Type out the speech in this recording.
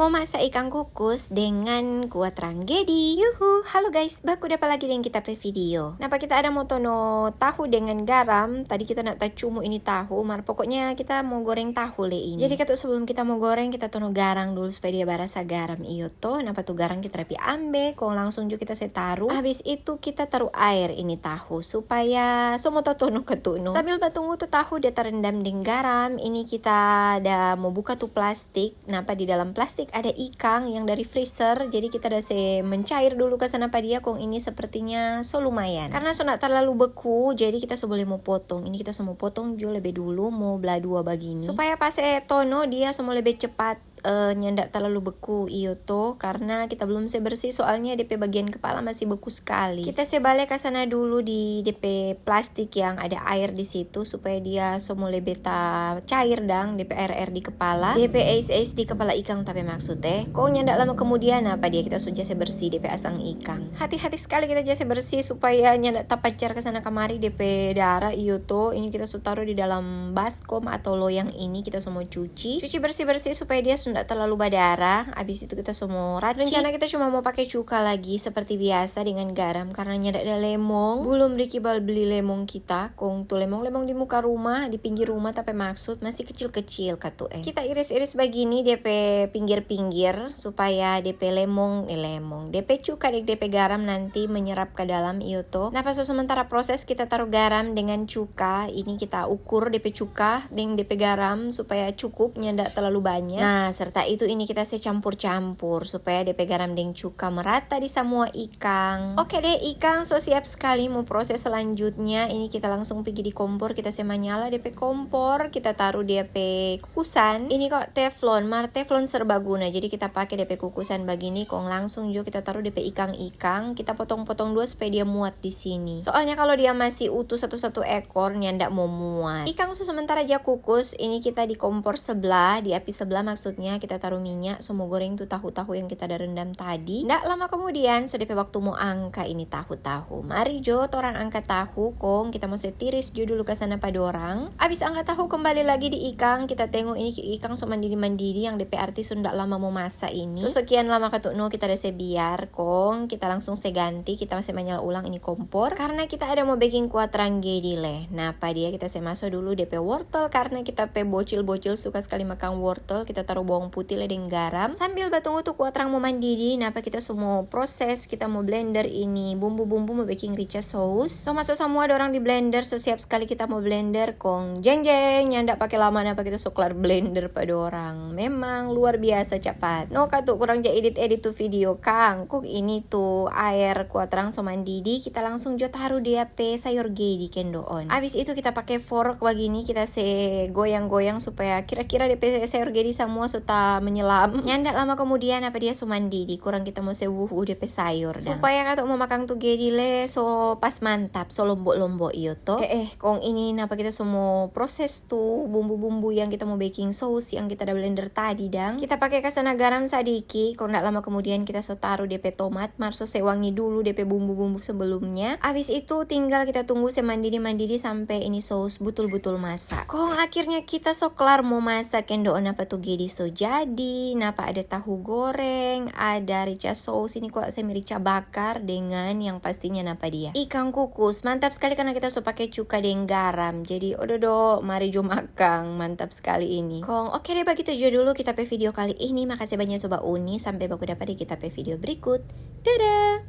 Mau masak ikan kukus dengan kuah tragedi. Yuhu, halo guys, baku dapat lagi dengan kita pe video. Napa kita ada mau tono tahu dengan garam. Tadi kita nak tacumu ini tahu, pokoknya kita mau goreng tahu le ini. Jadi kata sebelum kita mau goreng, kita tono garang dulu supaya dia berasa garam iyo toh. Napa tuh garang kita rapi ambe, kong langsung juga kita taruh. Habis itu kita taruh air ini tahu supaya semua tono ketuno. Sambil batunggu tuh tahu dia terendam dengan garam. Ini kita ada mau buka tuh plastik. Napa di dalam plastik ada ikan yang dari freezer, jadi kita ada mencair dulu ke sana dia kong ini sepertinya lumayan karena nak terlalu beku, jadi kita boleh mau potong. Ini kita semua potong jo lebih dulu mau belah dua begini supaya pas tono dia semua lebih cepat nyendak terlalu beku iyo toh, karena kita belum bersih soalnya DP bagian kepala masih beku sekali. Kita balik ke sana dulu di DP plastik yang ada air di situ supaya dia semua lebih cair dang DP air di kepala, DP es di kepala ikan tapi maksudnya kok nyendak lama kemudian apa dia kita sudah bersih DP asang ikan. Hati-hati sekali kita jasa bersih supaya nyendak tapacar ke sana kemari DP darah iyo toh. Ini kita taruh di dalam baskom atau loyang, ini kita semua cuci bersih supaya dia tidak terlalu berdarah. Habis itu kita semua racik. Rencana kita cuma mau pakai cuka lagi seperti biasa dengan garam karena nyedak ada lemong. Belum Rikibal beli lemong kita, kong tuh lemong di muka rumah, di pinggir rumah tapi maksud masih kecil-kecil katu Kita iris-iris begini DP pinggir-pinggir supaya DP lemong DP cuka dan DP garam nanti menyerap ke dalam iyo toh. Nah pas sementara proses kita taruh garam dengan cuka, ini kita ukur DP cuka dengan DP garam supaya cukup nyedak terlalu banyak. Nah serta itu ini kita campur-campur supaya DP garam dan cuka merata di semua ikan. Oke deh, ikan siap sekali mau proses selanjutnya. Ini kita langsung pergi di kompor, kita menyala DP kompor, kita taruh DP kukusan. Ini kok teflon serbaguna, jadi kita pakai DP kukusan begini kong langsung juga kita taruh DP ikan kita potong-potong dua supaya dia muat di sini. Soalnya kalau dia masih utuh satu-satu ekor ndak mau muat. Ikan sementara aja kukus, ini kita di kompor sebelah, di api sebelah maksudnya kita taruh minyak, semua goreng tuh tahu-tahu yang kita ada rendam tadi. Ndak lama kemudian sudah waktu mau angka ini tahu-tahu. Mari jo orang angkat tahu kong kita mau setiris jo dulu ke sana pada orang. Abis angkat tahu kembali lagi di ikan, kita tengok ini ikan so mandiri yang DP arti ndak lama mau masak ini. So sekian lama katukno kita ada biar kong kita langsung ganti, kita masih menyala ulang ini kompor karena kita ada mau baking kuah tragedi leh. Nah apa dia kita masuk dulu DP wortel karena kita bocil suka sekali makan wortel. Kita taruh bawang putih dengan garam sambil batunggu tuh kuah trang mau mandiri. Nah apa kita semua proses, kita mau blender ini bumbu-bumbu mau baking rica sauce. So masuk semua ada orang di blender, so siap sekali kita mau blender kong jeng nyandak pakai lama. Apa kita kelar blender pada orang memang luar biasa cepat. No katuk kurang edit tuh video kang kok ini tuh air kuah trang so mandidi kita langsung jo taruh dia sayur gedi kendoon. Abis itu kita pakai fork begini, kita goyang-goyang supaya kira-kira DP sayur gedi semua sudah menyelam. Nyandak lama kemudian apa dia mandidi kurang kita mau sewuhu DP sayur dah. Supaya katuk mau makan tuh gedi le so pas mantap, so lombok-lombok iyo toh. Kong ini napa kita semua proses tuh bumbu-bumbu yang kita mau baking sauce yang kita ada blender tadi dang. Kita pakai kesana garam sadiki, kok ndak lama kemudian kita taruh DP tomat, marso sewangi dulu DP bumbu-bumbu sebelumnya. Habis itu tinggal kita tunggu mandidi sampai ini saus betul-betul masak. Kong akhirnya kita kelar mau masak kendoon apa tuh gedi so jadi. Napa ada tahu goreng, ada rica saus ini kok rica bakar dengan yang pastinya napa dia ikan kukus. Mantap sekali karena kita pakai cuka dan garam. Jadi ododo mari jo makan, mantap sekali ini. Kong oke deh begitu aja dulu kita video kali ini. Makasih banyak sobat Uni, sampai baku dapat di kita video berikut. Dadah.